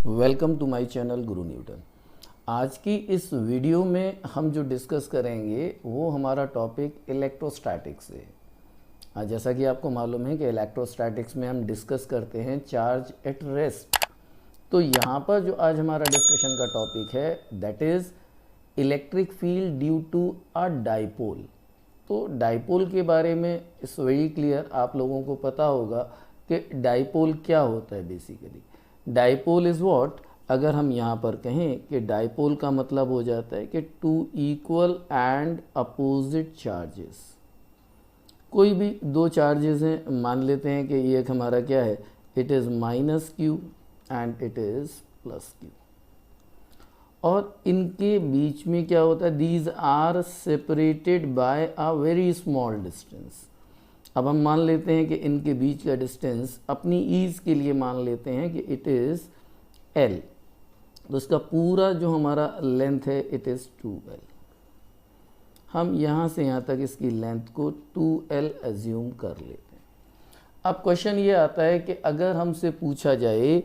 Welcome to my channel Guru Newton. आज की इस वीडियो में हम जो डिस्कस करेंगे वो हमारा टॉपिक इलेक्ट्रोस्टैटिक्स है। जैसा कि आपको मालूम है कि इलेक्ट्रोस्टैटिक्स में हम डिस्कस करते हैं चार्ज एट रेस्ट। तो यहाँ पर जो आज हमारा डिस्कशन का टॉपिक है that is electric field due to a dipole. तो डाइपोल के बारे में इट्स वेरी क्लियर, आप लोगों को पता होगा कि डाइपोल क्या होता है। बेसिकली डाइपोल इज़ व्हाट, अगर हम यहाँ पर कहें कि डाइपोल का मतलब हो जाता है कि two equal and opposite charges. कोई भी दो चार्जेस हैं, मान लेते हैं कि ये एक हमारा क्या है, it is minus Q and it is plus q, और इनके बीच में क्या होता है, these are separated by a very small distance. अब हम मान लेते हैं कि इनके बीच का डिस्टेंस अपनी ईज के लिए मान लेते हैं कि इट इज़ L। तो इसका पूरा जो हमारा लेंथ है इट इज़ 2L। हम यहाँ से यहाँ तक इसकी लेंथ को 2L एज्यूम कर लेते हैं। अब क्वेश्चन ये आता है कि अगर हमसे पूछा जाए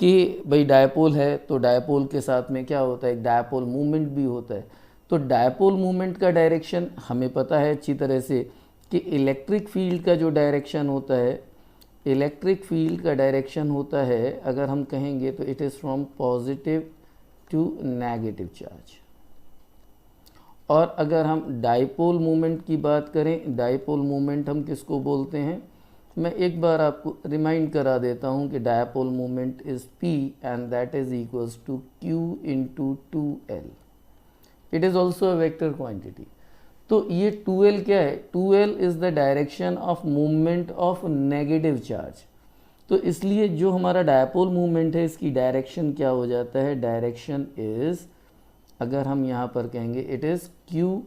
कि भाई डायपोल है तो डायपोल के साथ में क्या होता है, एक डायपोल मूवमेंट भी होता है। तो डायपोल मूवमेंट का डायरेक्शन हमें पता है अच्छी तरह से कि इलेक्ट्रिक फील्ड का जो डायरेक्शन होता है, इलेक्ट्रिक फील्ड का डायरेक्शन होता है, अगर हम कहेंगे तो it is from positive to negative charge. और अगर हम डाइपोल मूवमेंट की बात करें, डाइपोल मूवमेंट हम किसको बोलते हैं, मैं एक बार आपको रिमाइंड करा देता हूं कि dipole movement is P and that is equals to Q into 2L। It is also a vector quantity. तो ये 2L क्या है, 2L is the direction of movement of negative charge. तो इसलिए जो हमारा डायपोल मूवमेंट है इसकी डायरेक्शन क्या हो जाता है, डायरेक्शन इज़, अगर हम यहाँ पर कहेंगे it is Q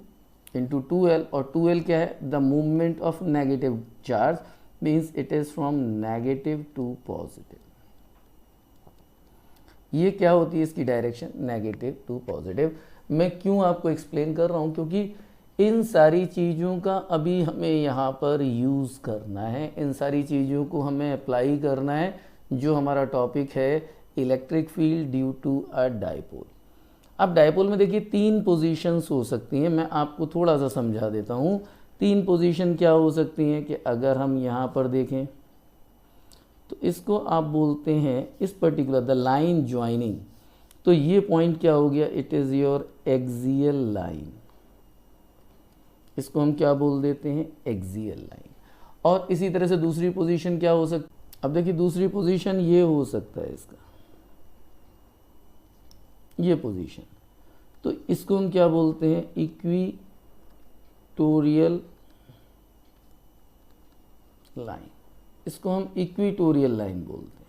into 2L, और 2L क्या है, the movement of negative charge, means it is from negative to positive. ये क्या होती है इसकी डायरेक्शन, नेगेटिव टू पॉजिटिव। मैं क्यों आपको एक्सप्लेन कर रहा हूँ, क्योंकि इन सारी चीज़ों का अभी हमें यहाँ पर यूज़ करना है, इन सारी चीज़ों को हमें अप्लाई करना है जो हमारा टॉपिक है electric field due to a dipole. अब डाइपोल में देखिए तीन पोजीशंस हो सकती हैं, मैं आपको थोड़ा सा समझा देता हूँ। तीन पोजीशन क्या हो सकती हैं कि अगर हम यहाँ पर देखें तो इसको आप बोलते हैं इस पर्टिकुलर द लाइन ज्वाइनिंग। तो ये पॉइंट क्या हो गया, it is your axial line. इसको हम क्या बोल देते हैं, एक्सियल लाइन। और इसी तरह से दूसरी पोजीशन क्या हो सकती, अब देखिए दूसरी पोजीशन ये हो सकता है इसका, ये पोजीशन, तो इसको हम क्या बोलते हैं, इक्विटोरियल लाइन। इसको हम इक्विटोरियल लाइन बोलते हैं,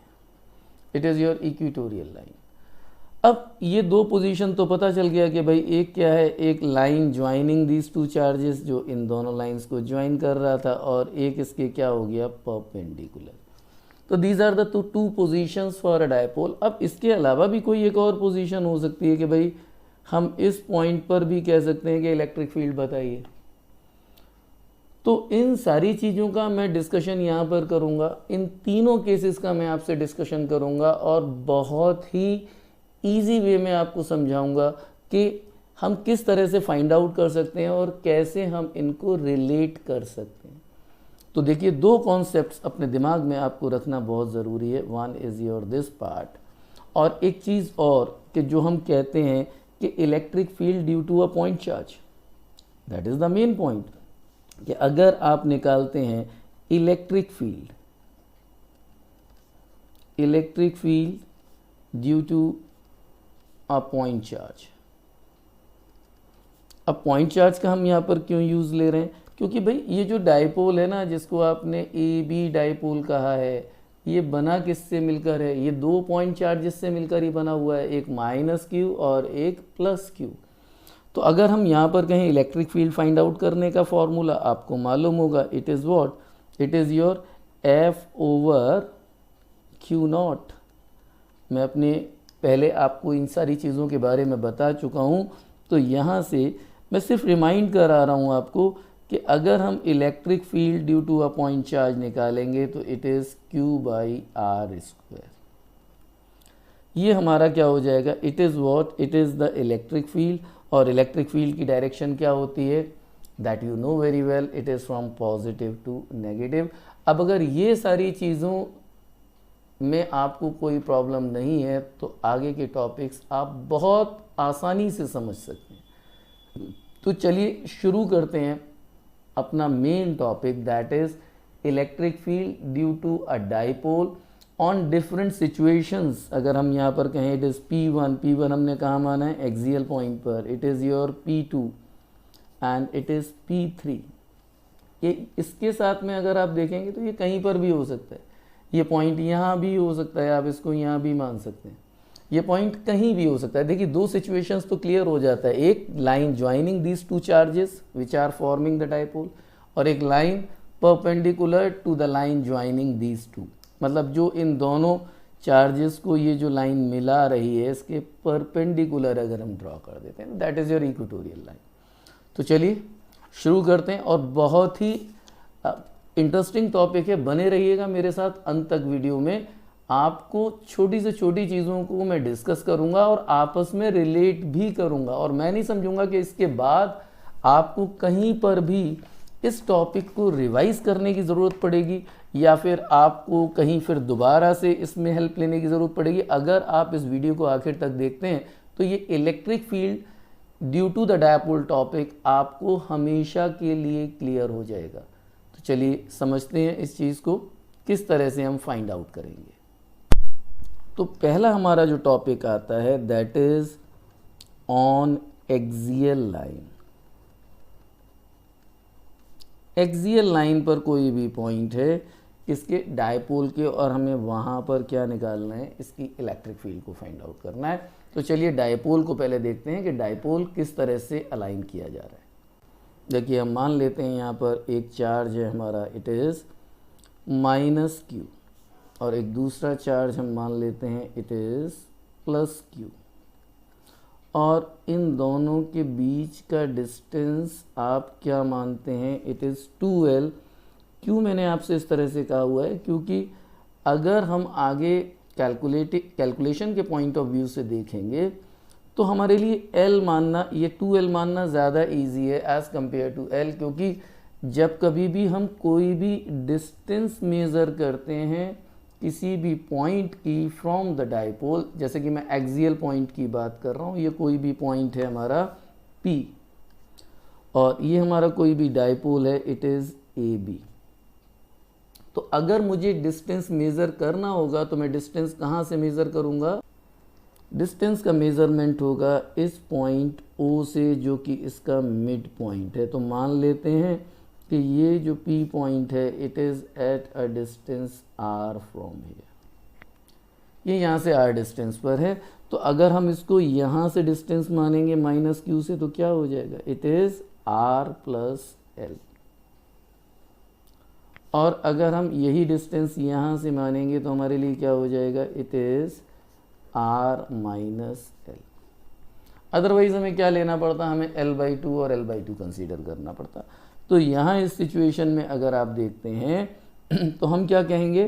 it is your equatorial line. अब ये दो पोजीशन तो पता चल गया कि भाई एक क्या है, एक line joining these two charges जो इन दोनों लाइंस को ज्वाइन कर रहा था, और एक इसके क्या हो गया, परपेंडिकुलर। तो these are the two positions for a dipole. अब इसके अलावा भी कोई एक और पोजीशन हो सकती है कि भाई हम इस पॉइंट पर भी कह सकते हैं कि इलेक्ट्रिक फील्ड बताइए। तो इन सारी चीज़ों का मैं डिस्कशन यहाँ पर करूँगा, इन तीनों केसेस का मैं आपसे डिस्कशन करूँगा, और बहुत ही ईजी वे में आपको समझाऊंगा कि हम किस तरह से फाइंड आउट कर सकते हैं और कैसे हम इनको रिलेट कर सकते हैं। तो देखिए दो कॉन्सेप्ट्स अपने दिमाग में आपको रखना बहुत ज़रूरी है, one is your this part, और एक चीज़ और कि जो हम कहते हैं कि electric field due to a point charge, that is the main point, कि अगर आप निकालते हैं electric field due to a point charge. अब पॉइंट चार्ज का हम यहाँ पर क्यों यूज़ ले रहे हैं, क्योंकि भाई ये जो डाइपोल है ना, जिसको आपने ए बी डाइपोल कहा है, ये बना किससे मिलकर है, ये दो पॉइंट चार्जेस से मिलकर ही बना हुआ है, एक माइनस क्यू और एक प्लस क्यू। तो अगर हम यहाँ पर कहें इलेक्ट्रिक फील्ड फाइंड आउट करने का फॉर्मूला आपको मालूम होगा, it is what, it is your F over Q not. मैं अपने पहले आपको इन सारी चीज़ों के बारे में बता चुका हूँ, तो यहाँ से मैं सिर्फ रिमाइंड करा रहा हूँ आपको कि अगर हम electric field due to a point charge निकालेंगे तो इट इज़ Q/R²। ये हमारा क्या हो जाएगा, it is what, it is the electric field. और इलेक्ट्रिक फील्ड की डायरेक्शन क्या होती है, that you know very well, it is from positive to negative. अब अगर ये सारी चीज़ों में आपको कोई प्रॉब्लम नहीं है तो आगे के टॉपिक्स आप बहुत आसानी से समझ सकते हैं। तो चलिए शुरू करते हैं अपना main topic, that is electric field due to a dipole on different situations. अगर हम यहाँ पर कहें इट इज़ P1 हमने कहाँ माना है, एक्सियल पॉइंट पर, it is your P2 and it is P3। ये इसके साथ में अगर आप देखेंगे तो ये कहीं पर भी हो सकता है, ये पॉइंट यहाँ भी हो सकता है, आप इसको यहाँ भी मान सकते हैं, ये पॉइंट कहीं भी हो सकता है। देखिए दो सिचुएशंस तो क्लियर हो जाता है, एक line joining these two charges which are forming the dipole, और एक line perpendicular to the line joining these two, मतलब जो इन दोनों चार्जेस को ये जो लाइन मिला रही है इसके परपेंडिकुलर अगर हम ड्रॉ कर देते हैं, that is your equatorial line. तो चलिए शुरू करते हैं, और बहुत ही इंटरेस्टिंग टॉपिक है, बने रहिएगा मेरे साथ अंत तक। वीडियो में आपको छोटी से छोटी चीज़ों को मैं डिस्कस करूंगा और आपस में रिलेट भी करूंगा, और मैं नहीं समझूंगा कि इसके बाद आपको कहीं पर भी इस टॉपिक को रिवाइज करने की ज़रूरत पड़ेगी या फिर आपको कहीं फिर दोबारा से इसमें हेल्प लेने की ज़रूरत पड़ेगी। अगर आप इस वीडियो को आखिर तक देखते हैं तो ये electric field due to the dipole topic आपको हमेशा के लिए क्लियर हो जाएगा। तो चलिए समझते हैं इस चीज़ को किस तरह से हम फाइंड आउट करेंगे। तो पहला हमारा जो टॉपिक आता है that is on axial line. Axial line पर कोई भी पॉइंट है इसके डायपोल के, और हमें वहाँ पर क्या निकालना है, इसकी इलेक्ट्रिक फील्ड को फाइंड आउट करना है। तो चलिए डायपोल को पहले देखते हैं कि डायपोल किस तरह से अलाइन किया जा रहा है। देखिए हम मान लेते हैं यहाँ पर एक चार्ज है हमारा, इट इज़ -q, और एक दूसरा चार्ज हम मान लेते हैं इट इज़ +q, और इन दोनों के बीच का डिस्टेंस आप क्या मानते हैं, इट इज़ 2l। क्यों मैंने आपसे इस तरह से कहा हुआ है, क्योंकि अगर हम आगे कैलकुलेशन के पॉइंट ऑफ व्यू से देखेंगे तो हमारे लिए l मानना, ये 2l मानना ज़्यादा इजी है एज़ कम्पेयर टू l, क्योंकि जब कभी भी हम कोई भी डिस्टेंस मेज़र करते हैं किसी भी पॉइंट की फ्रॉम द डाइपोल, जैसे कि मैं एक्सियल पॉइंट की बात कर रहा हूँ, ये कोई भी पॉइंट है हमारा P, और ये हमारा कोई भी डाइपोल है, इट इज़ AB। तो अगर मुझे डिस्टेंस मेज़र करना होगा तो मैं डिस्टेंस कहाँ से मेज़र करूँगा, डिस्टेंस का मेज़रमेंट होगा इस पॉइंट O से, जो कि इसका मिड पॉइंट है। तो मान लेते हैं कि ये जो P पॉइंट है it is at a distance R from here, ये यहाँ से R डिस्टेंस पर है। तो अगर हम इसको यहाँ से डिस्टेंस मानेंगे -q से तो क्या हो जाएगा, इट इज़ R + L, और अगर हम यही डिस्टेंस यहाँ से मानेंगे तो हमारे लिए क्या हो जाएगा, it is R - L। Otherwise हमें क्या लेना पड़ता, हमें L/2 और L/2 कंसीडर करना पड़ता। तो यहाँ इस सिचुएशन में अगर आप देखते हैं तो हम क्या कहेंगे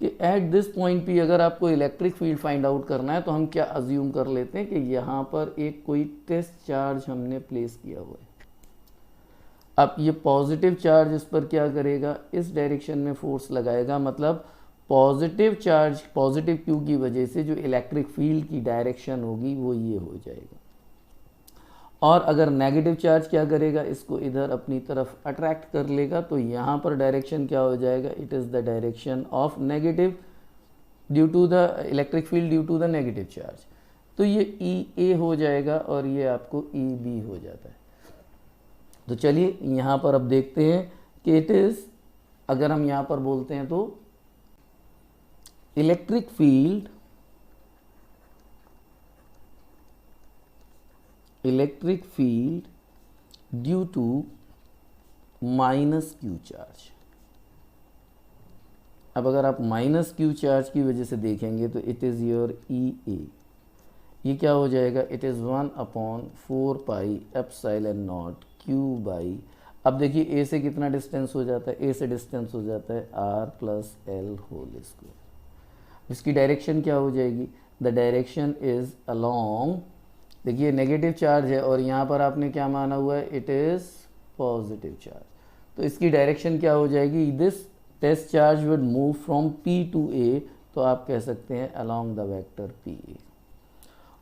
कि एट दिस पॉइंट पे अगर आपको इलेक्ट्रिक फील्ड फाइंड आउट करना है तो हम क्या अज्यूम कर लेते हैं कि यहाँ पर एक कोई टेस्ट चार्ज हमने प्लेस किया हुआ है। अब ये पॉजिटिव चार्ज इस पर क्या करेगा, इस डायरेक्शन में फोर्स लगाएगा, मतलब पॉजिटिव चार्ज, पॉजिटिव क्यू की वजह से जो इलेक्ट्रिक फील्ड की डायरेक्शन होगी वो ये हो जाएगा। और अगर नेगेटिव चार्ज क्या करेगा, इसको इधर अपनी तरफ अट्रैक्ट कर लेगा, तो यहाँ पर डायरेक्शन क्या हो जाएगा, it is the direction of negative due to the electric field due to the negative charge. तो ये EA हो जाएगा और ये आपको EB हो जाता है। तो चलिए यहाँ पर अब देखते हैं कि इट इज़, अगर हम यहाँ पर बोलते हैं तो electric field due to -q charge. अब अगर आप -q चार्ज की वजह से देखेंगे तो इट इज़ योर EA, ये क्या हो जाएगा, it is 1/4 pi epsilon naught Q/। अब देखिए A से कितना डिस्टेंस हो जाता है, A से डिस्टेंस हो जाता है R + L होल स्क्वायर। इसकी डायरेक्शन क्या हो जाएगी, द डायरेक्शन इज अलोंग, देखिए नेगेटिव चार्ज है और यहाँ पर आपने क्या माना हुआ है, इट इज़ पॉजिटिव चार्ज, तो इसकी डायरेक्शन क्या हो जाएगी, this test charge would move from P to A, तो आप कह सकते हैं अलोंग द वेक्टर PA।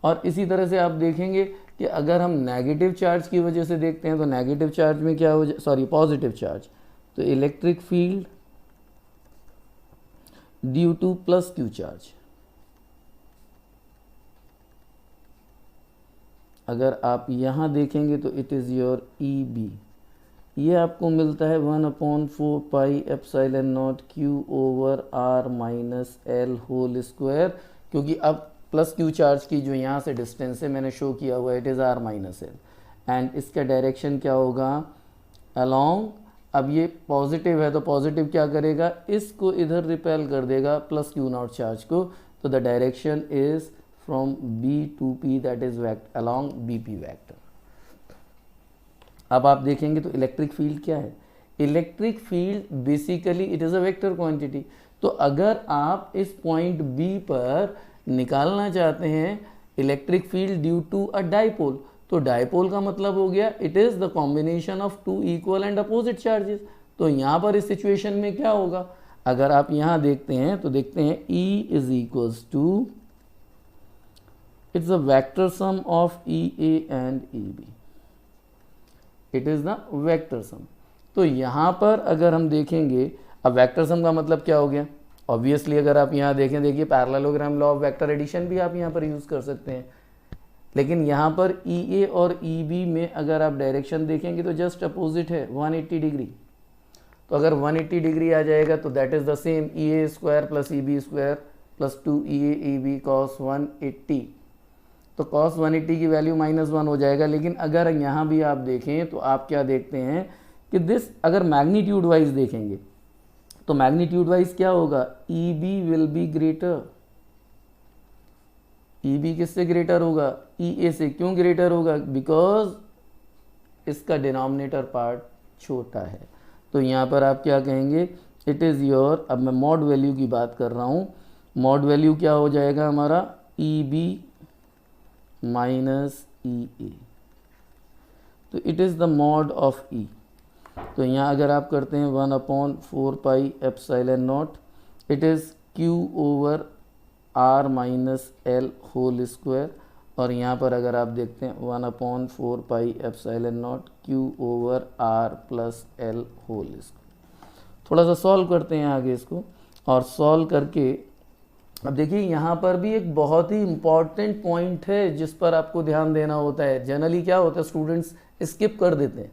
और इसी तरह से आप देखेंगे कि अगर हम नेगेटिव चार्ज की वजह से देखते हैं तो नेगेटिव चार्ज में क्या हो जाए, सॉरी पॉजिटिव चार्ज, तो electric field due two plus Q charge, अगर आप यहाँ देखेंगे तो इट इज़ योर EB, ये आपको मिलता है 1/4 pi epsilon naught Q over R minus L whole square, क्योंकि अब प्लस Q चार्ज की जो यहाँ से डिस्टेंस है मैंने शो किया हुआ है, it is R minus L, and इसका डायरेक्शन क्या होगा, अलोंग, अब ये पॉजिटिव है तो पॉजिटिव क्या करेगा, इसको इधर रिपेल कर देगा प्लस Q नॉट चार्ज को, तो the direction is from B to P, that is along BP vector. अब आप देखेंगे तो इलेक्ट्रिक फील्ड क्या है, electric field basically it is a vector quantity, तो अगर आप इस पॉइंट B पर निकालना चाहते हैं electric field due to a dipole, तो डाइपोल का मतलब हो गया it is the combination of two equal and opposite charges, तो यहाँ पर इस सिचुएशन में क्या होगा, अगर आप यहाँ देखते हैं तो देखते हैं E is equals to, it's a vector sum of EA and EB, it is the vector sum. तो यहाँ पर अगर हम देखेंगे, अब वेक्टर सम का मतलब क्या हो गया, ऑब्वियसली अगर आप यहाँ देखें, देखिए parallelogram law of vector addition भी आप यहाँ पर यूज़ कर सकते हैं, लेकिन यहाँ पर EA और EB में अगर आप डायरेक्शन देखेंगे तो जस्ट अपोजिट है 180 डिग्री, तो अगर 180 डिग्री आ जाएगा तो that is the same EA square plus EB square plus 2EA EB cos 180, तो कॉस 180 की वैल्यू -1 हो जाएगा। लेकिन अगर यहाँ भी आप देखें तो आप क्या देखते हैं कि दिस, अगर मैग्नीट्यूड वाइज देखेंगे तो मैग्नीट्यूड वाइज क्या होगा, EB will be greater, EB किससे ग्रेटर होगा, EA से, क्यों ग्रेटर होगा, बिकॉज इसका डिनोमिनेटर पार्ट छोटा है, तो यहाँ पर आप क्या कहेंगे, इट इज़ योर, अब मैं मॉड वैल्यू की बात कर रहा हूँ, मॉड वैल्यू क्या हो जाएगा हमारा, EB माइनस EA, तो it is the mod of E, तो यहाँ अगर आप करते हैं 1/4 pi epsilon naught, it is Q over R minus L whole square, और यहाँ पर अगर आप देखते हैं 1/4 pi epsilon naught Q over R plus L whole square. थोड़ा सा सॉल्व करते हैं आगे इसको, और सॉल्व करके अब देखिए यहाँ पर भी एक बहुत ही इम्पॉर्टेंट पॉइंट है जिस पर आपको ध्यान देना होता है। जनरली क्या होता है, स्टूडेंट्स स्किप कर देते हैं,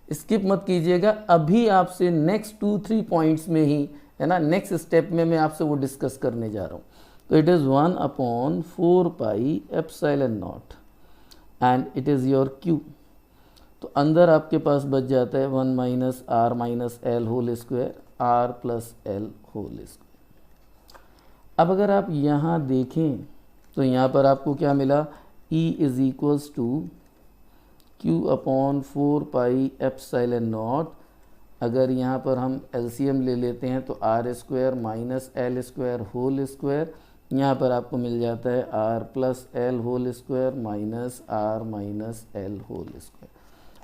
स्किप मत कीजिएगा, अभी आपसे नेक्स्ट 2-3 पॉइंट्स में ही, है ना, नेक्स्ट स्टेप में मैं आपसे वो डिस्कस करने जा रहा हूँ। तो it is 1/4 pi epsilon naught and it is your Q, तो अंदर आपके पास बच जाता है 1 minus R minus L whole square, R plus L whole square. अब अगर आप यहाँ देखें तो यहाँ पर आपको क्या मिला, E is equals to Q/4 pi epsilon naught, अगर यहाँ पर हम LCM ले लेते हैं तो R square minus L square whole square, यहाँ पर आपको मिल जाता है R plus L whole square minus R minus L whole square.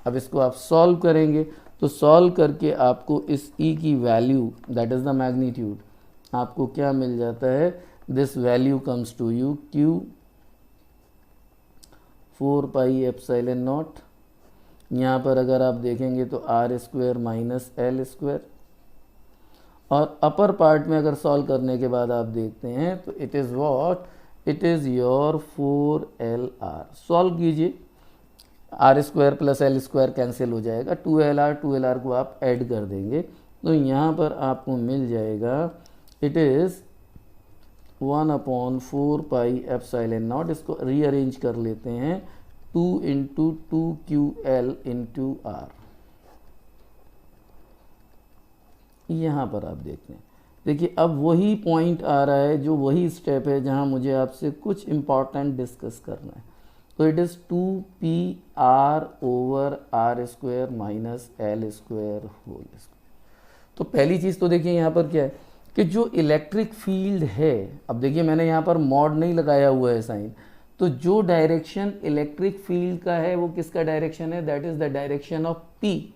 अब इसको आप सॉल्व करेंगे तो सॉल्व करके आपको इस E की value, that is the magnitude, आपको क्या मिल जाता है, this value comes to you Q 4 pi epsilon naught, यहाँ पर अगर आप देखेंगे तो R square minus L square, और अपर पार्ट में अगर सॉल्व करने के बाद आप देखते हैं तो it is what, it is your 4LR। Solve कीजिए, R square plus L square cancel हो जाएगा, 2LR को आप ऐड कर देंगे तो यहाँ पर आपको मिल जाएगा, it is 1/4 pi epsilon not, इसको रीअरेंज कर लेते हैं, 2 × 2QL × R। यहाँ पर आप देखते हैं, देखिए अब वही पॉइंट आ रहा है, जो वही स्टेप है जहाँ मुझे आपसे कुछ इम्पॉर्टेंट डिस्कस करना है। तो it is 2PR over R square minus L square whole square. तो पहली चीज़ तो देखिए यहाँ पर क्या है कि जो इलेक्ट्रिक फील्ड है, अब देखिए मैंने यहाँ पर मॉड नहीं लगाया हुआ है साइन, तो जो डायरेक्शन इलेक्ट्रिक फील्ड का है वो किसका डायरेक्शन है, that is the direction of P.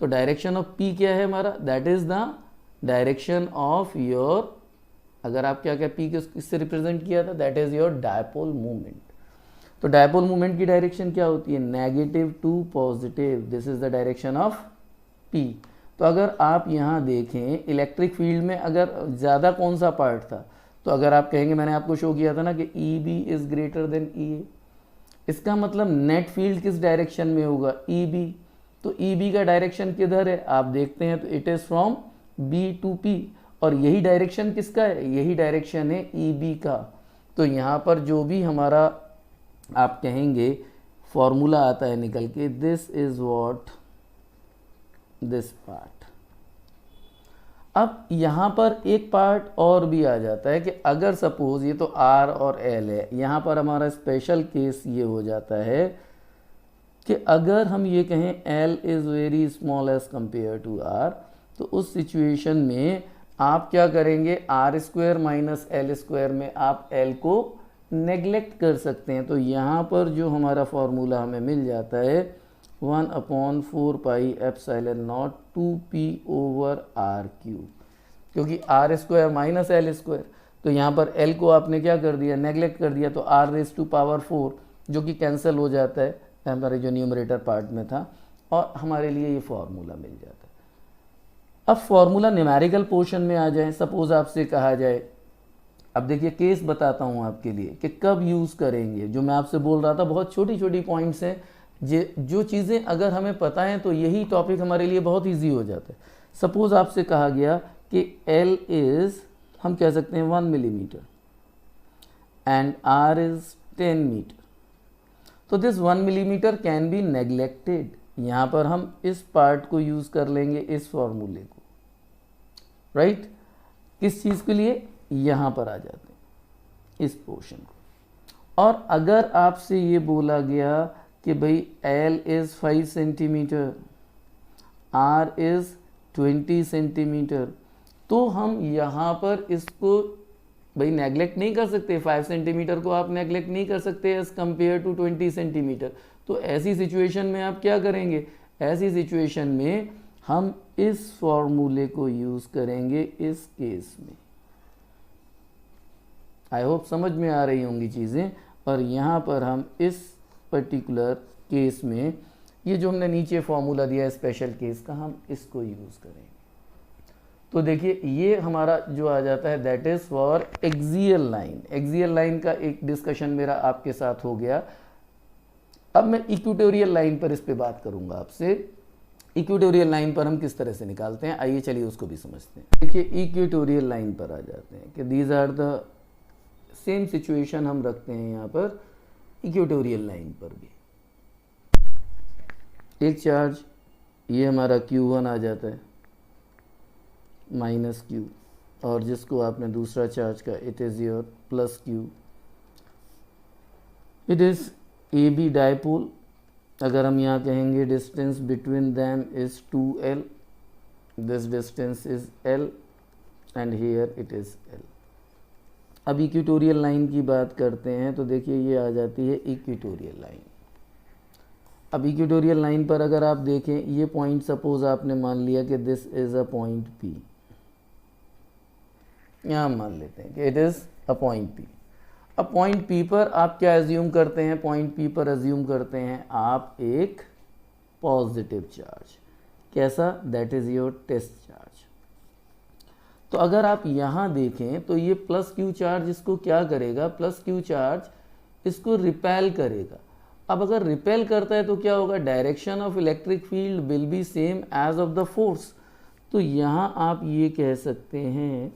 तो डायरेक्शन ऑफ पी क्या है हमारा, that is the direction of your, अगर आप क्या क्या पी किससे रिप्रेजेंट किया था, that is your dipole movement. तो डायपोल मूवमेंट की डायरेक्शन क्या होती है, negative to positive, this is the direction of P. तो अगर आप यहाँ देखें इलेक्ट्रिक फील्ड में अगर ज़्यादा कौन सा पार्ट था, तो अगर आप कहेंगे, मैंने आपको शो किया था ना कि E B is greater than E A, इसका मतलब नेट फील्ड किस डायरेक्शन में होगा, ई बी। तो ई बी का डायरेक्शन किधर है, आप देखते हैं तो it is from B to P, और यही डायरेक्शन किसका है, यही डायरेक्शन है ई बी का। तो यहाँ पर जो भी हमारा आप कहेंगे फॉर्मूला आता है निकल के, this is what this part. अब यहाँ पर एक पार्ट और भी आ जाता है कि अगर सपोज ये तो R और L है, यहाँ पर हमारा स्पेशल केस ये हो जाता है कि अगर हम ये कहें L is very small as compare to R, तो उस सिचुएशन में आप क्या करेंगे, R square minus L square में आप L को नेग्लेक्ट कर सकते हैं। तो यहाँ पर जो हमारा फॉर्मूला हमें मिल जाता है 1/4 pi epsilon naught 2p over R cube, क्योंकि R square minus L square, तो यहाँ पर एल को आपने क्या कर दिया, नेग्लेक्ट कर दिया, तो आर रेज टू पावर 4 जो कि कैंसिल हो जाता है हमारे जो न्यूमरेटर पार्ट में था, और हमारे लिए ये फॉर्मूला मिल जाता है। अब फॉर्मूला न्यूमेरिकल पोर्शन में आ जाए, सपोज आपसे कहा जाए, अब देखिए केस बताता हूँ आपके लिए कि कब यूज़ करेंगे। जो मैं आपसे बोल रहा था बहुत छोटी छोटी पॉइंट्स हैं, जो चीज़ें अगर हमें पता है तो यही टॉपिक हमारे लिए बहुत इजी हो जाता है। सपोज आपसे कहा गया कि L इज़, हम कह सकते हैं 1 millimetre and R is 10 metre, तो this 1 millimetre can be neglected. यहाँ पर हम इस पार्ट को यूज़ कर लेंगे, इस फॉर्मूले को, राइट किस चीज़ के लिए, यहाँ पर आ जाते हैं इस पोर्शन को। और अगर आपसे ये बोला गया कि भाई L is 5 centimetre, R is 20 centimetre, तो हम यहाँ पर इसको भाई नेग्लेक्ट नहीं कर सकते, 5 सेंटीमीटर को आप नेग्लेक्ट नहीं कर सकते एज कंपेयर टू 20 सेंटीमीटर। तो ऐसी सिचुएशन में आप क्या करेंगे, ऐसी सिचुएशन में हम इस फॉर्मूले को यूज़ करेंगे इस केस में। आई होप समझ में आ रही होंगी चीज़ें। और यहाँ पर हम इस पर्टिकुलर केस में ये जो हमने नीचे फॉर्मूला दिया है स्पेशल केस का, हम इसको यूज़ करेंगे। तो देखिए ये हमारा जो आ जाता है that is for axial line. Axial line का एक डिस्कशन मेरा आपके साथ हो गया। अब मैं इक्वेटोरियल लाइन पर इस पे बात करूंगा आपसे। इक्वेटोरियल लाइन पर हम किस तरह से निकालते हैं, आइए चलिए उसको भी समझते हैं। देखिए इक्वेटोरियल लाइन पर आ जाते हैं कि these are the same situation हम रखते हैं यहाँ पर इक्वेटोरियल लाइन पर भी। एक चार्ज ये हमारा Q1 आ जाता है माइनस Q, और जिसको आपने दूसरा चार्ज का it is your plus Q। It is AB dipole. अगर हम यहाँ कहेंगे distance between them is 2L, this distance is L and here it is L। अब इक्वेटोरियल लाइन की बात करते हैं तो देखिए ये आ जाती है इक्वेटोरियल लाइन। अब इक्वेटोरियल लाइन पर अगर आप देखें ये पॉइंट सपोज आपने मान लिया कि this is a point P, यहाँ मान लेते हैं कि it is a point P। अब पॉइंट P पर आप क्या एज्यूम करते हैं, पॉइंट P पर एज्यूम करते हैं आप एक पॉजिटिव चार्ज। कैसा, that is your test charge. तो अगर आप यहाँ देखें तो ये प्लस Q चार्ज इसको क्या करेगा, प्लस Q चार्ज इसको रिपेल करेगा। अब अगर रिपेल करता है तो क्या होगा, direction of electric field will be same as of the force. तो यहाँ आप ये कह सकते हैं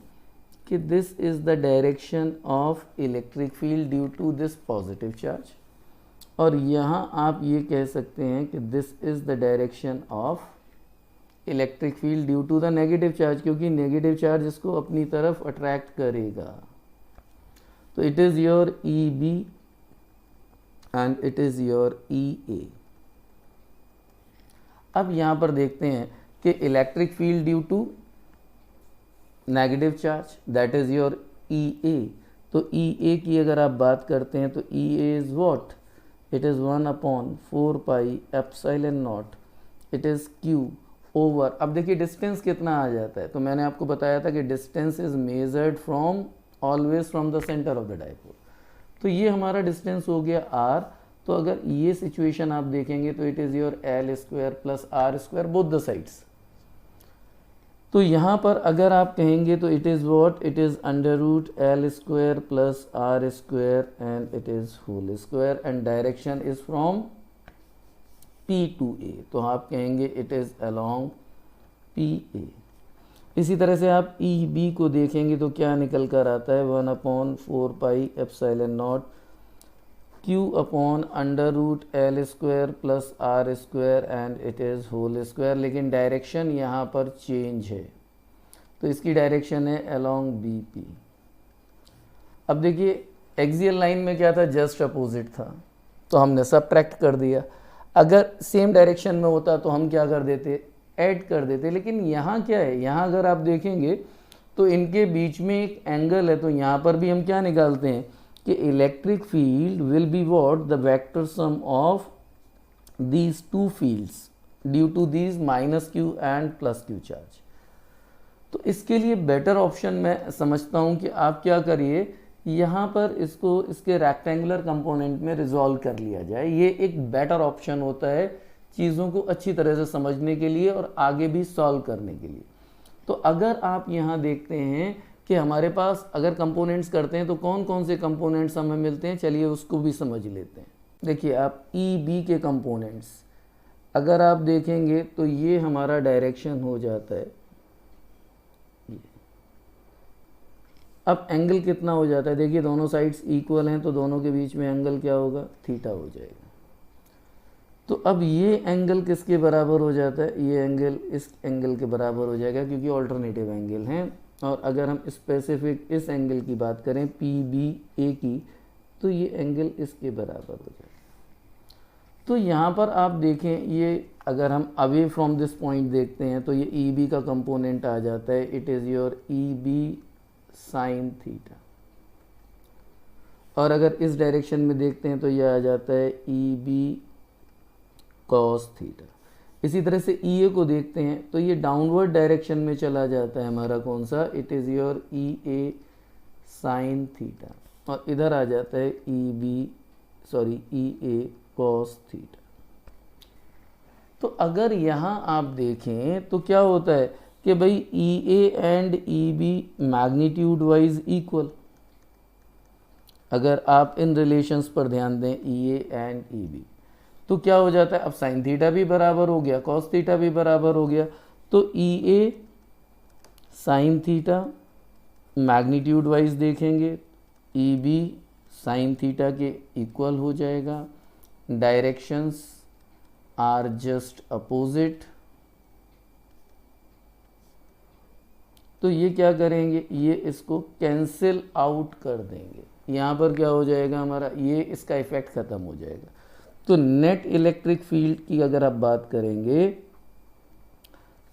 कि this is the direction of electric field due to this positive charge, और यहाँ आप ये कह सकते हैं कि this is the direction of electric field due to the negative charge, क्योंकि नेगेटिव चार्ज इसको अपनी तरफ अट्रैक्ट करेगा। तो it is your EB and it is your EA। अब यहाँ पर देखते हैं कि electric field due to negative charge, that is your E A. तो ई ए की अगर आप बात करते हैं तो E A is what, it is 1/4 pi epsilon naught, it is Q over. अब देखिए डिस्टेंस कितना आ जाता है, तो मैंने आपको बताया था कि distance is measured from always from the centre of the dipole. तो ये हमारा डिस्टेंस हो गया आर। तो अगर ये सिचुएशन आप देखेंगे तो it is your L square plus R square both the sides. तो यहाँ पर अगर आप कहेंगे तो it is what, it is under root L square plus R square and it is whole square and direction is from P to A। तो आप कहेंगे इट इज़ अलोंग PA। इसी तरह से आप EB को देखेंगे तो क्या निकल कर आता है, 1/4 pi epsilon naught Q upon under root L square plus R square and it is whole square. लेकिन डायरेक्शन यहाँ पर चेंज है, तो इसकी डायरेक्शन है अलोंग BP। अब देखिए एक्सियल लाइन में क्या था, जस्ट अपोजिट था, तो हमने सबट्रैक्ट कर दिया। अगर सेम डायरेक्शन में होता तो हम क्या कर देते, ऐड कर देते। लेकिन यहाँ क्या है, यहाँ अगर आप देखेंगे तो इनके बीच में एक एंगल है, तो यहाँ पर भी हम क्या निकालते हैं कि electric field will be what, the vector sum of these two fields due to these minus Q and plus Q charge. तो इसके लिए बेटर ऑप्शन मैं समझता हूँ कि आप क्या करिए, यहाँ पर इसको इसके रेक्टेंगुलर कंपोनेंट में रिजॉल्व कर लिया जाए। ये एक बेटर ऑप्शन होता है चीज़ों को अच्छी तरह से समझने के लिए और आगे भी सॉल्व करने के लिए। तो अगर आप यहाँ देखते हैं कि हमारे पास अगर कंपोनेंट्स करते हैं तो कौन कौन से कंपोनेंट्स हमें मिलते हैं, चलिए उसको भी समझ लेते हैं। देखिए आप EB के कंपोनेंट्स अगर आप देखेंगे तो ये हमारा डायरेक्शन हो जाता है। अब एंगल कितना हो जाता है, देखिए दोनों साइड्स इक्वल हैं तो दोनों के बीच में एंगल क्या होगा, थीटा हो जाएगा। तो अब ये एंगल किसके बराबर हो जाता है, ये एंगल इस एंगल के बराबर हो जाएगा क्योंकि ऑल्टरनेटिव एंगल हैं। और अगर हम स्पेसिफिक इस एंगल की बात करें PBA की, तो ये एंगल इसके बराबर हो जाएगा। तो यहाँ पर आप देखें, ये अगर हम अवे फ्रॉम दिस पॉइंट देखते हैं तो ये EB का कंपोनेंट आ जाता है, it is your EB sine theta. और अगर इस डायरेक्शन में देखते हैं तो यह आ जाता है EB कॉस थीटा। इसी तरह से EA को देखते हैं तो ये डाउनवर्ड डायरेक्शन में चला जाता है हमारा कौन सा, it is your EA sine theta. और इधर आ जाता है EA कॉस थीटा। तो अगर यहाँ आप देखें तो क्या होता है कि भाई EA and EB magnitude wise equal. अगर आप इन रिलेशंस पर ध्यान दें EA एंड EB तो क्या हो जाता है, अब साइन थीटा भी बराबर हो गया, कॉस थीटा भी बराबर हो गया। तो EA sine theta magnitude wise देखेंगे EB साइन थीटा के इक्वल हो जाएगा। Directions are just opposite. तो ये क्या करेंगे, ये इसको कैंसिल आउट कर देंगे। यहाँ पर क्या हो जाएगा हमारा, ये इसका इफेक्ट ख़त्म हो जाएगा। तो नेट इलेक्ट्रिक फील्ड की अगर आप बात करेंगे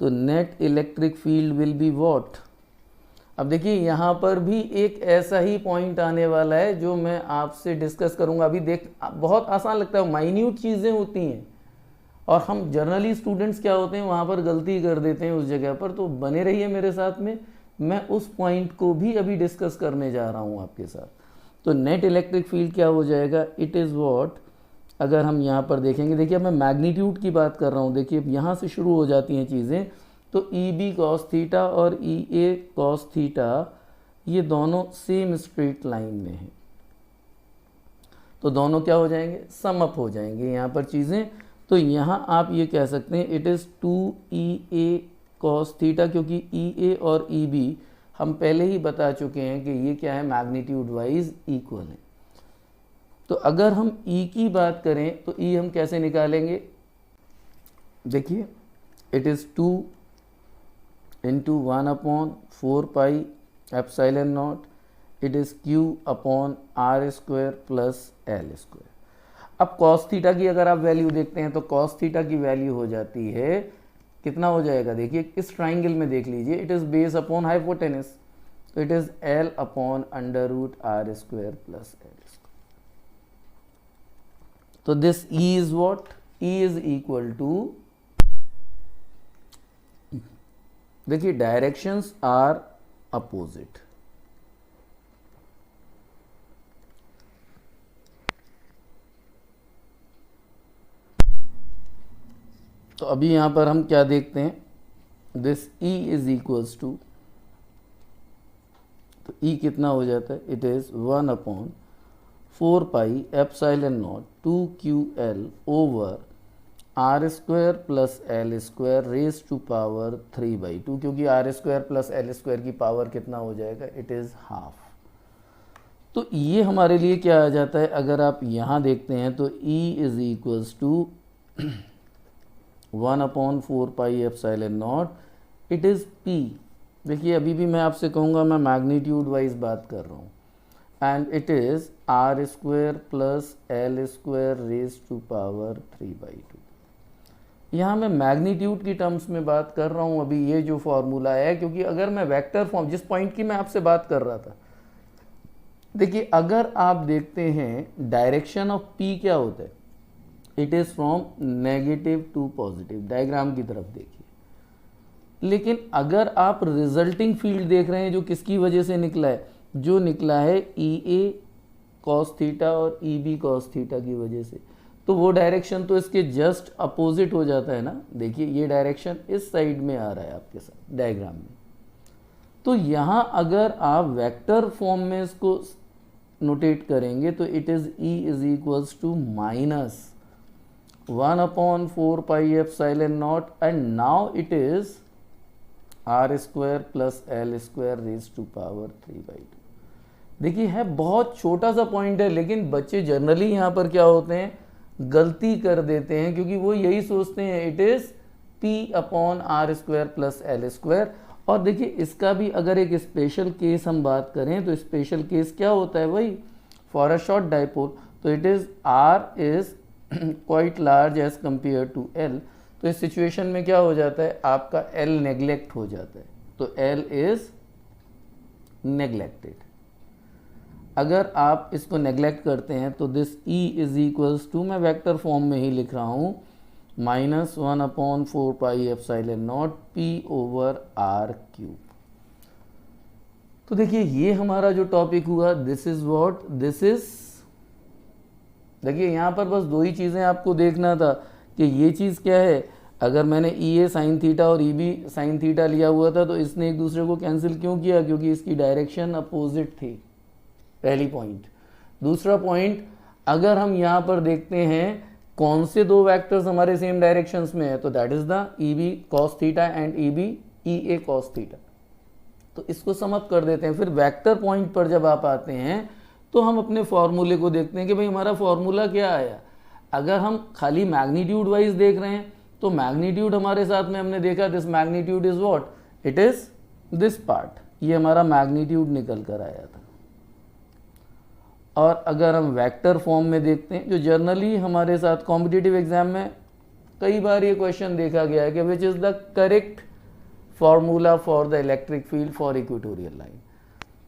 तो net electric field will be what. अब देखिए यहाँ पर भी एक ऐसा ही पॉइंट आने वाला है जो मैं आपसे डिस्कस करूँगा। अभी देख बहुत आसान लगता है, माइन्यूट चीज़ें होती हैं और हम जर्नली स्टूडेंट्स क्या होते हैं वहाँ पर गलती कर देते हैं उस जगह पर। तो बने रहिए मेरे साथ में, मैं उस पॉइंट को भी अभी डिस्कस करने जा रहा हूँ आपके साथ। तो नेट इलेक्ट्रिक फील्ड क्या हो जाएगा, इट इज़ व्हाट। अगर हम यहाँ पर देखेंगे, देखिए अब मैं मैग्नीट्यूड की बात कर रहा हूँ, देखिए यहाँ से शुरू हो जाती हैं चीज़ें। तो EB कॉस थीटा और EA कॉस थीटा ये दोनों सेम स्ट्रेट लाइन में हैं, तो दोनों क्या हो जाएंगे, सम अप हो जाएंगे यहाँ पर चीज़ें। तो यहाँ आप ये कह सकते हैं it is 2EA cos theta, क्योंकि EA और EB हम पहले ही बता चुके हैं कि ये क्या है, मैग्नीट्यूड वाइज इक्वल है। तो अगर हम E की बात करें तो E हम कैसे निकालेंगे, देखिए it is 2 into 1/4 pi epsilon naught, it is Q upon R square plus L square. अब कॉस थीटा की अगर आप वैल्यू देखते हैं तो कॉस थीटा की वैल्यू हो जाती है कितना हो जाएगा, देखिए इस ट्राइंगल में देख लीजिए, it is base upon hypotenuse, तो it is L upon under root R square plus L square. तो this E is what, E is equal to, देखिए डायरेक्शंस आर अपोजिट, तो अभी यहां पर हम क्या देखते हैं, this E is equals to, तो E कितना हो जाता है, it is 1 upon 4 pi epsilon naught 2QL over R square plus L square raise to power 3/2, क्योंकि R square plus L square की पावर कितना हो जाएगा, इट इज़ हाफ। तो ये हमारे लिए क्या आ जाता है, अगर आप यहाँ देखते हैं तो E is equals to 1 upon 4 pi epsilon naught, it is P। देखिए अभी भी मैं आपसे कहूँगा, मैं मैग्नीट्यूड वाइज बात कर रहा हूँ, and it is R square plus L square raise to power 3/2। यहाँ मैं मैग्नीट्यूड की टर्म्स में बात कर रहा हूँ अभी, ये जो फॉर्मूला है, क्योंकि अगर मैं वेक्टर फॉर्म, जिस पॉइंट की मैं आपसे बात कर रहा था, देखिए अगर आप देखते हैं डायरेक्शन ऑफ P क्या होता है, it is from negative to positive, diagram की तरफ देखिए। लेकिन अगर आप रिजल्टिंग फील्ड देख रहे हैं जो किसकी वजह से निकला है, जो निकला है EA cos थीटा और EB cos थीटा की वजह से, तो वो डायरेक्शन तो इसके जस्ट अपोजिट हो जाता है ना। देखिए ये डायरेक्शन इस साइड में आ रहा है आपके साथ डायग्राम में, तो यहाँ अगर आप वेक्टर फॉर्म में इसको नोटेट करेंगे तो it is E is equals to minus 1 upon 4 pi epsilon naught, and now it is R square plus L square raise to power 3/2। देखिए है बहुत छोटा सा पॉइंट है, लेकिन बच्चे जनरली यहाँ पर क्या होते हैं, गलती कर देते हैं, क्योंकि वो यही सोचते हैं it is P upon R square plus L square. और देखिए इसका भी अगर एक स्पेशल केस हम बात करें तो स्पेशल केस क्या होता है, वही फॉर अ शॉर्ट डाइपोल, तो it is R is quite large as compare to L। तो इस सिचुएशन में क्या हो जाता है, आपका L नेग्लेक्ट हो जाता है, तो L इज नेग्लेक्टेड। अगर आप इसको नेग्लेक्ट करते हैं तो this E is equals to, मैं वेक्टर फॉर्म में ही लिख रहा हूँ, minus 1 upon 4 pi epsilon naught P over R cube. तो देखिए ये हमारा जो टॉपिक हुआ, this is what, this is, देखिए यहाँ पर बस दो ही चीज़ें आपको देखना था कि ये चीज़ क्या है। अगर मैंने EA साइन थीटा और EB साइन थीटा लिया हुआ था तो इसने एक दूसरे को कैंसिल क्यों किया, क्योंकि इसकी डायरेक्शन अपोजिट थी, पहली पॉइंट। दूसरा पॉइंट, अगर हम यहाँ पर देखते हैं कौन से दो वेक्टर्स हमारे सेम डायरेक्शंस में है, तो that is the EB cos theta and EA cos theta. तो इसको सम अप कर देते हैं। फिर वेक्टर पॉइंट पर जब आप आते हैं तो हम अपने फॉर्मूले को देखते हैं कि भाई हमारा फॉर्मूला क्या आया। अगर हम खाली मैग्नीट्यूड वाइज देख रहे हैं तो मैग्नीट्यूड हमारे साथ में हमने देखा, this magnitude is what, it is this part, ये हमारा मैग्नीट्यूड निकल कर आया था। और अगर हम वेक्टर फॉर्म में देखते हैं, जो जर्नली हमारे साथ कॉम्पिटिटिव एग्जाम में कई बार ये क्वेश्चन देखा गया है कि which is the correct formula for the electric field for equatorial line.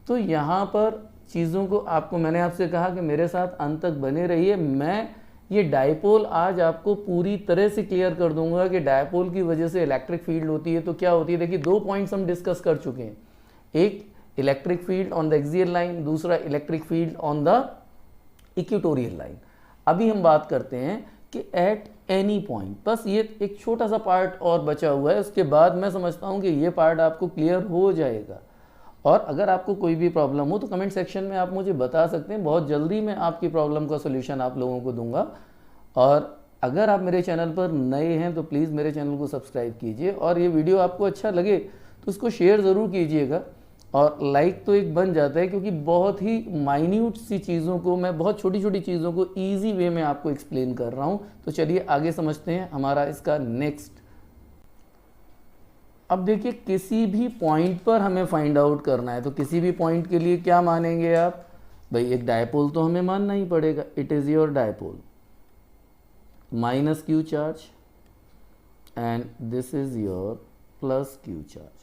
तो यहाँ पर चीज़ों को आपको, मैंने आपसे कहा कि मेरे साथ अंत तक बने रहिए, मैं ये डायपोल आज आपको पूरी तरह से क्लियर कर दूंगा कि डायपोल की वजह से इलेक्ट्रिक फील्ड होती है तो क्या होती है। देखिए दो पॉइंट्स हम डिस्कस कर चुके हैं, एक electric field on the axial line, दूसरा electric field on the equatorial line. अभी हम बात करते हैं कि एट एनी पॉइंट, बस ये एक छोटा सा पार्ट और बचा हुआ है, उसके बाद मैं समझता हूँ कि ये पार्ट आपको क्लियर हो जाएगा। और अगर आपको कोई भी प्रॉब्लम हो तो कमेंट सेक्शन में आप मुझे बता सकते हैं, बहुत जल्दी मैं आपकी प्रॉब्लम का सोल्यूशन आप लोगों को दूंगा। और अगर आप मेरे चैनल पर नए हैं तो प्लीज़ मेरे चैनल को सब्सक्राइब कीजिए, और ये वीडियो आपको अच्छा लगे तो उसको शेयर ज़रूर कीजिएगा। और लाइक तो एक बन जाता है, क्योंकि बहुत ही माइन्यूट सी चीज़ों को मैं, बहुत छोटी छोटी चीज़ों को ईजी वे में आपको एक्सप्लेन कर रहा हूँ। तो चलिए आगे समझते हैं हमारा इसका नेक्स्ट। अब देखिए किसी भी पॉइंट पर हमें फाइंड आउट करना है, तो किसी भी पॉइंट के लिए क्या मानेंगे आप, भाई एक डायपोल तो हमें मानना ही पड़ेगा, it is your dipole, minus Q charge, and this is your plus Q charge.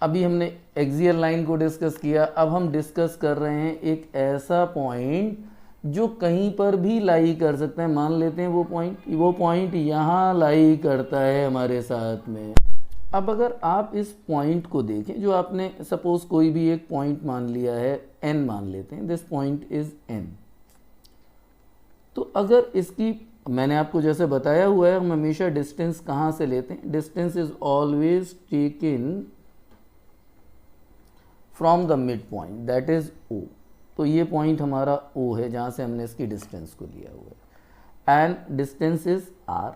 अभी हमने एक्सियल लाइन को डिस्कस किया, अब हम डिस्कस कर रहे हैं एक ऐसा पॉइंट जो कहीं पर भी लाई कर सकता है। मान लेते हैं वो पॉइंट यहाँ लाई करता है हमारे साथ में। अब अगर आप इस पॉइंट को देखें, जो आपने सपोज कोई भी एक पॉइंट मान लिया है, n मान लेते हैं, दिस पॉइंट इज n। तो अगर इसकी, मैंने आपको जैसे बताया हुआ है, हम हमेशा डिस्टेंस कहाँ से लेते हैं, distance is always taken from the mid point, that is O। तो ये पॉइंट हमारा O है जहाँ से हमने इसकी डिस्टेंस को लिया हुआ है, एंड डिस्टेंस इज R।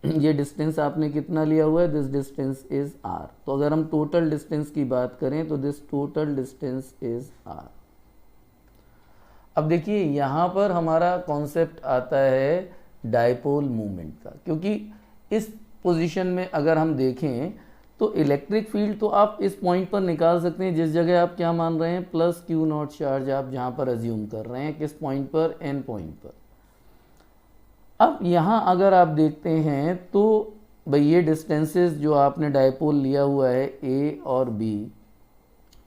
ये डिस्टेंस आपने कितना लिया हुआ है, दिस डिस्टेंस इज R। तो अगर हम टोटल डिस्टेंस की बात करें तो this total distance is R। अब देखिए यहाँ पर हमारा कॉन्सेप्ट आता है डायपोल मूवमेंट का, क्योंकि इस पोजीशन में अगर हम देखें तो इलेक्ट्रिक फील्ड तो आप इस पॉइंट पर निकाल सकते हैं जिस जगह आप क्या मान रहे हैं, प्लस क्यू नॉट चार्ज आप जहाँ पर अज्यूम कर रहे हैं, किस पॉइंट पर, एन पॉइंट पर। अब यहाँ अगर आप देखते हैं तो भाई ये डिस्टेंसेस जो आपने डायपोल लिया हुआ है ए और बी,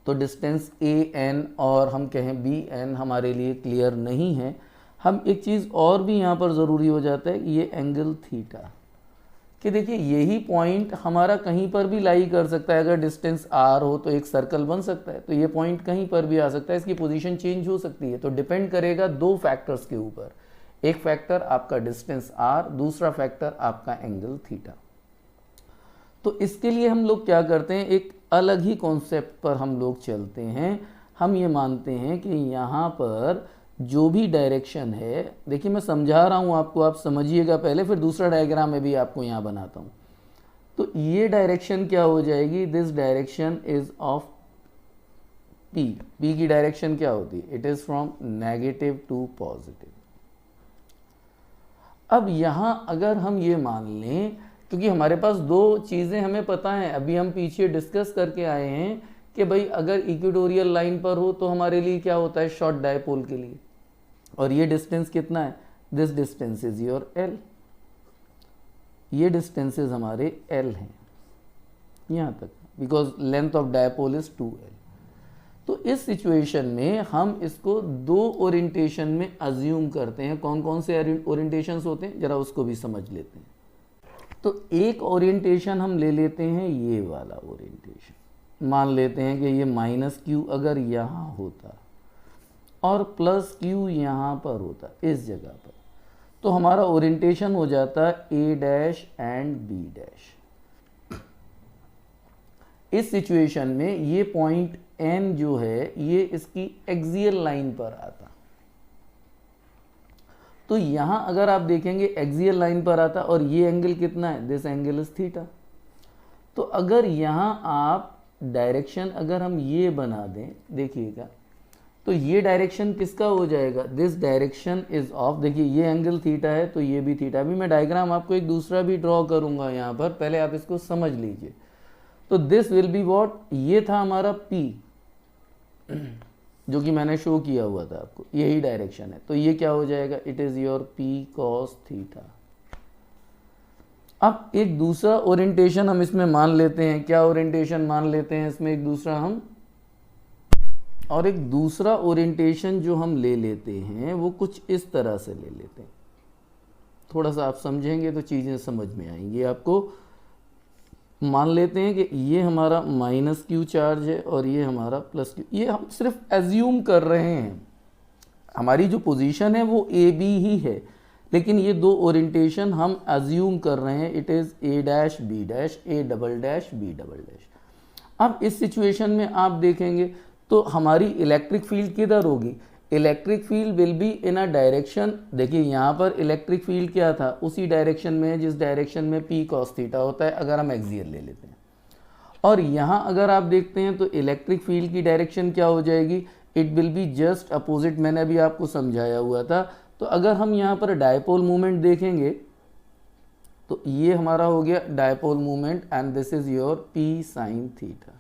तो डिस्टेंस ए एन और हम कहें बी एन हमारे लिए क्लियर नहीं है। हम एक चीज़ और भी यहाँ पर ज़रूरी हो जाता है, ये एंगल थीटा, कि देखिए यही पॉइंट हमारा कहीं पर भी लाई कर सकता है। अगर डिस्टेंस आर हो तो एक सर्कल बन सकता है, तो ये पॉइंट कहीं पर भी आ सकता है, इसकी पोजीशन चेंज हो सकती है। तो डिपेंड करेगा दो फैक्टर्स के ऊपर, एक फैक्टर आपका डिस्टेंस आर, दूसरा फैक्टर आपका एंगल थीटा। तो इसके लिए हम लोग क्या करते हैं, एक अलग ही कॉन्सेप्ट पर हम लोग चलते हैं। हम ये मानते हैं कि यहाँ पर जो भी डायरेक्शन है, देखिए मैं समझा रहा हूँ आपको, आप समझिएगा पहले, फिर दूसरा डायग्राम मैं भी आपको यहाँ बनाता हूँ। तो ये डायरेक्शन क्या हो जाएगी, this direction is of P। P की डायरेक्शन क्या होती है, it is from negative to positive. अब यहाँ अगर हम ये मान लें, क्योंकि हमारे पास दो चीज़ें हमें पता हैं, अभी हम पीछे डिस्कस करके आए हैं कि भाई अगर इक्वेटोरियल लाइन पर हो तो हमारे लिए क्या होता है, शॉर्ट डायपोल के लिए, और ये डिस्टेंस कितना है, this distance is your L। ये डिस्टेंसेस हमारे L हैं यहाँ तक, because length of dipole is 2L। तो इस सिचुएशन में हम इसको दो ओरिएंटेशन में अज्यूम करते हैं। कौन कौन से ओरिएंटेशंस होते हैं, जरा उसको भी समझ लेते हैं। तो एक ओरिएंटेशन हम ले लेते हैं, ये वाला ओरिएंटेशन। मान लेते हैं कि ये माइनस क्यू अगर यहाँ होता और प्लस क्यू यहाँ पर होता, इस जगह पर, तो हमारा ओरिएंटेशन हो जाता ए डैश एंड बी डैश। इस सिचुएशन में ये पॉइंट एन जो है ये इसकी एक्सियल लाइन पर आता, तो यहां अगर आप देखेंगे एक्सियल लाइन पर आता, और ये एंगल कितना है, दिस एंगल इज थीटा। तो अगर यहां आप डायरेक्शन अगर हम ये बना दें, देखिएगा, तो ये डायरेक्शन किसका हो जाएगा, दिस डायरेक्शन इज ऑफ, देखिए ये एंगल थीटा है तो ये भी थीटा। अभी मैं डायग्राम आपको एक दूसरा भी ड्रॉ करूंगा यहाँ पर, पहले आप इसको समझ लीजिए। तो दिस विल बी व्हाट, ये था हमारा P जो कि मैंने शो किया हुआ था आपको, यही डायरेक्शन है, तो ये क्या हो जाएगा, it is your P cos theta. अब एक दूसरा ओरिएंटेशन हम इसमें मान लेते हैं, क्या ओरिएंटेशन मान लेते हैं इसमें एक दूसरा हम, और एक दूसरा ओरिएंटेशन जो हम ले लेते हैं वो कुछ इस तरह से ले लेते हैं। थोड़ा सा आप समझेंगे तो चीज़ें समझ में आएंगी आपको। मान लेते हैं कि ये हमारा माइनस क्यू चार्ज है और ये हमारा प्लस क्यू, ये हम सिर्फ एज्यूम कर रहे हैं, हमारी जो पोजीशन है वो ए बी ही है, लेकिन ये दो ओरिएंटेशन हम एज्यूम कर रहे हैं, it is A dash B dash, A double dash B double dash. अब इस सिचुएशन में आप देखेंगे तो हमारी इलेक्ट्रिक फील्ड किधर होगी, electric field will be in a direction, देखिए यहाँ पर इलेक्ट्रिक फील्ड क्या था, उसी डायरेक्शन में जिस डायरेक्शन में P cos थीटा होता है, अगर हम एक्सियल ले लेते हैं। और यहाँ अगर आप देखते हैं तो इलेक्ट्रिक फील्ड की डायरेक्शन क्या हो जाएगी, it will be just opposite, मैंने अभी आपको समझाया हुआ था। तो अगर हम यहाँ पर डायपोल मूवमेंट देखेंगे तो ये हमारा हो गया dipole movement, and this is your P sin theta.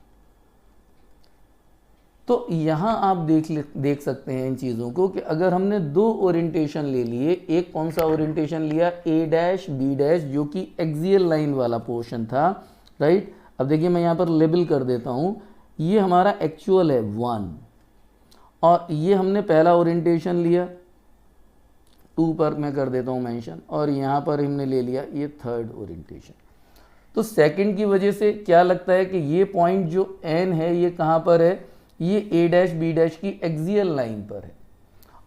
तो यहाँ आप देख सकते हैं इन चीज़ों को कि अगर हमने दो ओरिएंटेशन ले लिए, एक कौन सा ओरिएंटेशन लिया, ए डैश बी डैश, जो कि एक्सियल लाइन वाला पोर्शन था, राइट। अब देखिए मैं यहाँ पर लेबल कर देता हूँ, ये हमारा एक्चुअल है 1, और ये हमने पहला ओरिएंटेशन लिया 2 पर मैं कर देता हूँ मेंशन, और यहाँ पर हमने ले लिया ये थर्ड ओरिएंटेशन। तो सेकंड की वजह से क्या लगता है कि ये पॉइंट जो एन है ये कहाँ पर है, ये ए डैश बी डैश की एक्सियल लाइन पर है।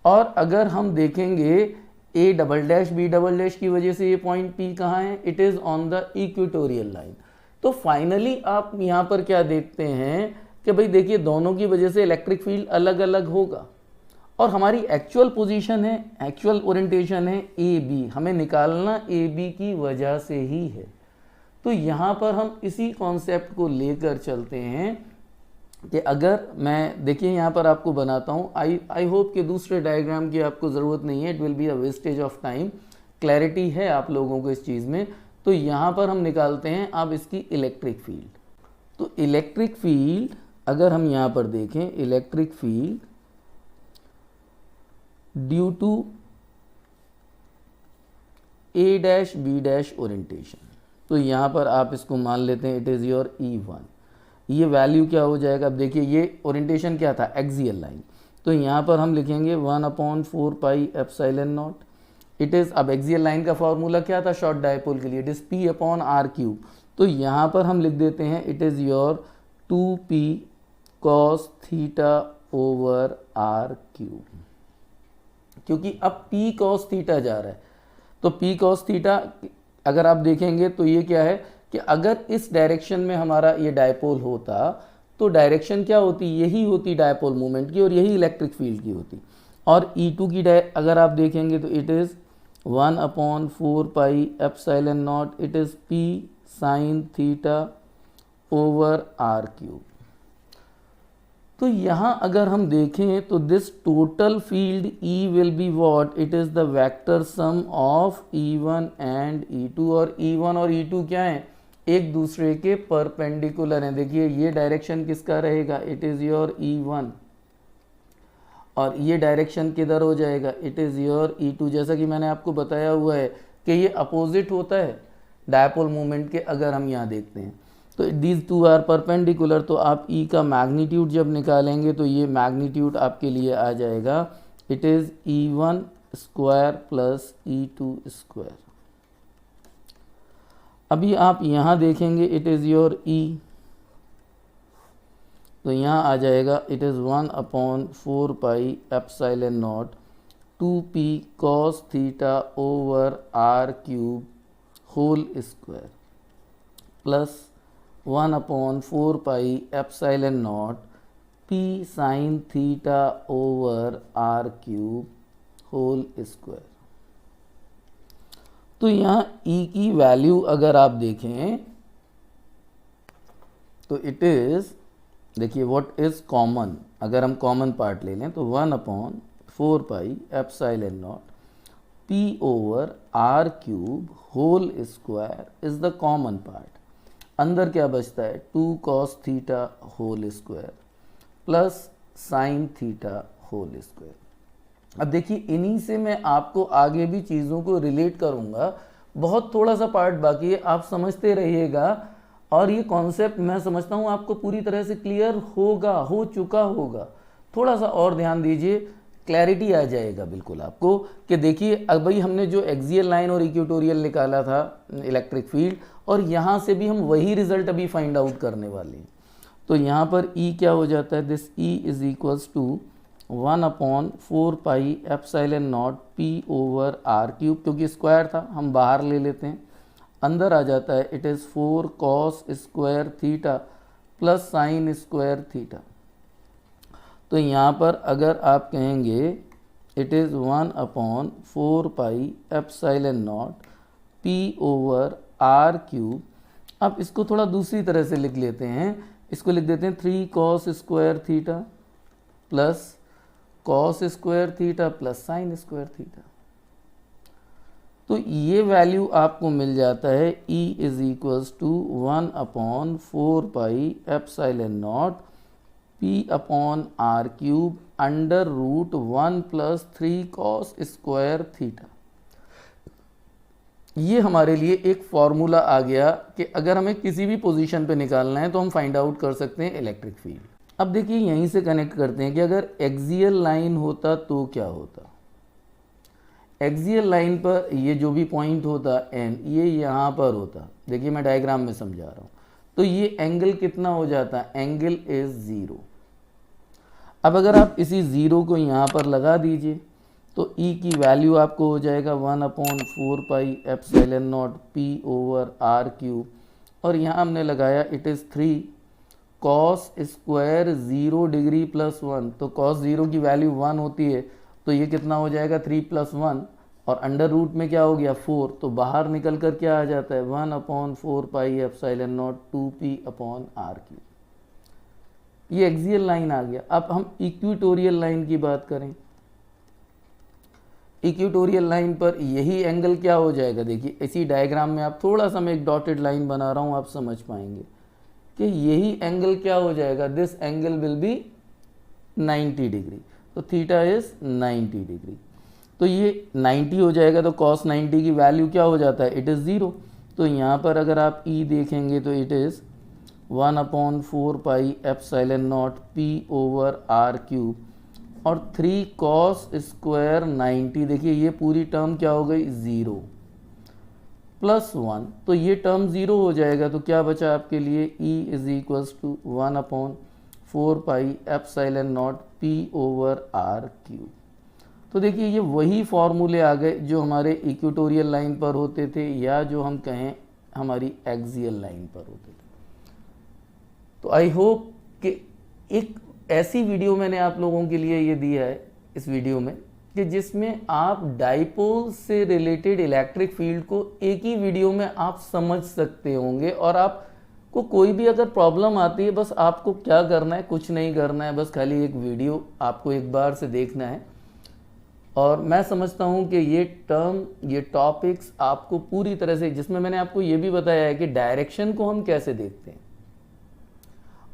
और अगर हम देखेंगे A double dash B double dash की वजह से ये पॉइंट पी कहाँ है, it is on the equatorial line. तो फाइनली आप यहाँ पर क्या देखते हैं कि भाई देखिए दोनों की वजह से इलेक्ट्रिक फील्ड अलग अलग होगा, और हमारी एक्चुअल पोजीशन है, एक्चुअल ओरिएंटेशन है ए बी, हमें निकालना ए बी की वजह से ही है। तो यहाँ पर हम इसी कॉन्सेप्ट को लेकर चलते हैं कि अगर मैं देखिए यहाँ पर आपको बनाता हूँ, आई होप कि दूसरे डायग्राम की आपको ज़रूरत नहीं है, it will be a wastage of time, clarity है आप लोगों को इस चीज़ में। तो यहाँ पर हम निकालते हैं अब इसकी इलेक्ट्रिक फील्ड। तो इलेक्ट्रिक फील्ड अगर हम यहाँ पर देखें, electric field due to A dash B dash orientation, तो यहाँ पर आप इसको मान लेते हैं इट इज़ योर E1। ये वैल्यू क्या हो जाएगा, अब देखिए ये ओरिएंटेशन क्या था, एक्सियल लाइन, तो यहाँ पर हम लिखेंगे 1/4 pi epsilon naught, it is, अब एक्सियल लाइन का फॉर्मूला क्या था शॉर्ट डायपोल के लिए, इट इज़ P/r³। तो यहाँ पर हम लिख देते हैं it is your 2p cos theta over r³, क्योंकि अब p cos थीटा जा रहा है। तो p cos थीटा अगर आप देखेंगे तो ये क्या है कि अगर इस डायरेक्शन में हमारा ये डायपोल होता तो डायरेक्शन क्या होती, यही होती डायपोल मूवमेंट की, और यही इलेक्ट्रिक फील्ड की होती। और E2 की अगर आप देखेंगे तो it is 1/4 pi epsilon naught, it is P sin theta over r³। तो यहाँ अगर हम देखें तो this total field E will be what, it is the vector sum of E1 and E2, और E1 और E2 क्या हैं, एक दूसरे के परपेंडिकुलर हैं। देखिए ये डायरेक्शन किसका रहेगा, इट इज़ योर E1, और ये डायरेक्शन किधर हो जाएगा, इट इज़ योर E2। जैसा कि मैंने आपको बताया हुआ है कि ये अपोजिट होता है डायपोल मूवमेंट के। अगर हम यहाँ देखते हैं तो दीज टू आर परपेंडिकुलर, तो आप E का मैग्नीट्यूड जब निकालेंगे तो ये मैग्नीट्यूड आपके लिए आ जाएगा, it is E1 square plus E2 square. अभी आप यहाँ देखेंगे इट इज़ योर E, तो यहाँ आ जाएगा it is 1/4 pi epsilon naught 2p cos theta over r³ whole square plus 1/4 pi epsilon naught p sin theta over r³ whole square. तो यहाँ E की वैल्यू अगर आप देखें तो इट इज़, देखिए व्हाट इज़ कॉमन, अगर हम कॉमन पार्ट ले लें तो 1/4 pi epsilon naught p over r³ whole square is the common part. अंदर क्या बचता है, 2 cos theta whole square plus sine theta whole square. अब देखिए इन्हीं से मैं आपको आगे भी चीज़ों को रिलेट करूँगा, बहुत थोड़ा सा पार्ट बाकी है, आप समझते रहिएगा, और ये कॉन्सेप्ट मैं समझता हूँ आपको पूरी तरह से क्लियर होगा, हो चुका होगा। थोड़ा सा और ध्यान दीजिए, क्लैरिटी आ जाएगा बिल्कुल आपको कि देखिए अब भाई हमने जो एक्सियल लाइन और इक्वेटोरियल निकाला था इलेक्ट्रिक फील्ड, और यहाँ से भी हम वही रिजल्ट अभी फाइंड आउट करने वाले हैं। तो यहाँ पर E क्या हो जाता है, this E is equals to 1/4 pi epsilon naught p over r³, क्योंकि स्क्वायर था हम बाहर ले लेते हैं, अंदर आ जाता है it is 4 cos square theta plus sine square theta. तो यहाँ पर अगर आप कहेंगे it is 1/4 pi epsilon naught p over r³। अब इसको थोड़ा दूसरी तरह से लिख लेते हैं, इसको लिख देते हैं 3 cos square theta plus cos square theta plus sine square theta. तो ये वैल्यू आपको मिल जाता है E is equals to 1/4 pi epsilon naught P upon R cube under root 1 plus 3 cos square theta. ये हमारे लिए एक फॉर्मूला आ गया कि अगर हमें किसी भी पोजीशन पे निकालना है तो हम फाइंड आउट कर सकते हैं इलेक्ट्रिक फील्ड। अब देखिए यहीं से कनेक्ट करते हैं कि अगर एक्सियल लाइन होता तो क्या होता। एक्सियल लाइन पर ये जो भी पॉइंट होता एन, ये यहाँ पर होता। देखिए मैं डायग्राम में समझा रहा हूँ। तो ये एंगल कितना हो जाता, एंगल इज 0। अब अगर आप इसी 0 को यहाँ पर लगा दीजिए तो ई की वैल्यू आपको हो जाएगा 1/4 pi epsilon naught P over R cube, और यहाँ हमने लगाया it is 3 cos square 0 degree plus 1। तो कॉस 0 की वैल्यू 1 होती है, तो ये कितना हो जाएगा 3 + 1, और अंडर रूट में क्या हो गया 4, तो बाहर निकल कर क्या आ जाता है 1/4 pi epsilon naught 2p upon R cube. ये एक्सियल लाइन आ गया। अब हम इक्वेटोरियल लाइन की बात करें। इक्वेटोरियल लाइन पर यही एंगल क्या हो जाएगा, देखिए इसी डायग्राम में आप थोड़ा सा मैं एक डॉटेड लाइन बना रहा हूँ, आप समझ पाएंगे कि यही एंगल क्या हो जाएगा, this angle will be 90 degree. तो थीटा इज 90 डिग्री। तो ये 90 हो जाएगा, तो cos 90 की वैल्यू क्या हो जाता है, इट इज़ 0। तो यहाँ पर अगर आप E देखेंगे तो it is 1/4 pi epsilon naught P over R cube, और 3 cos स्क्वायर 90। देखिए ये पूरी टर्म क्या हो गई 0 प्लस 1, तो ये टर्म 0 हो जाएगा। तो क्या बचा आपके लिए, E = 1/4 pi epsilon naught P over R cube. तो देखिए ये वही फॉर्मूले आ गए जो हमारे इक्वेटोरियल लाइन पर होते थे, या जो हम कहें हमारी एक्सियल लाइन पर होते थे। तो आई होप कि एक ऐसी वीडियो मैंने आप लोगों के लिए ये दिया है इस वीडियो में कि जिसमें आप डाइपोल से रिलेटेड इलेक्ट्रिक फील्ड को एक ही वीडियो में आप समझ सकते होंगे। और आपको कोई भी अगर प्रॉब्लम आती है, बस आपको क्या करना है, कुछ नहीं करना है, बस खाली एक वीडियो आपको एक बार से देखना है। और मैं समझता हूँ कि ये टर्म, ये टॉपिक्स आपको पूरी तरह से, जिसमें मैंने आपको ये भी बताया है कि डायरेक्शन को हम कैसे देखते हैं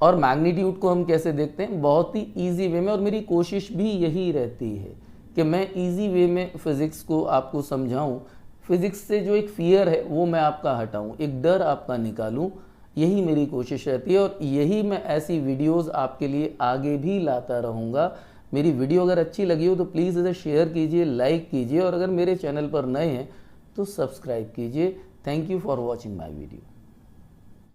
और मैग्नीट्यूड को हम कैसे देखते हैं, बहुत ही इजी वे में। और मेरी कोशिश भी यही रहती है कि मैं इजी वे में फिज़िक्स को आपको समझाऊं, फिज़िक्स से जो एक फियर है वो मैं आपका हटाऊं, एक डर आपका निकालूं, यही मेरी कोशिश रहती है। और यही मैं ऐसी वीडियोस आपके लिए आगे भी लाता रहूँगा। मेरी वीडियो अगर अच्छी लगी हो तो प्लीज़ इसे शेयर कीजिए, लाइक कीजिए, और अगर मेरे चैनल पर नए हैं तो सब्सक्राइब कीजिए। Thank you for watching my video.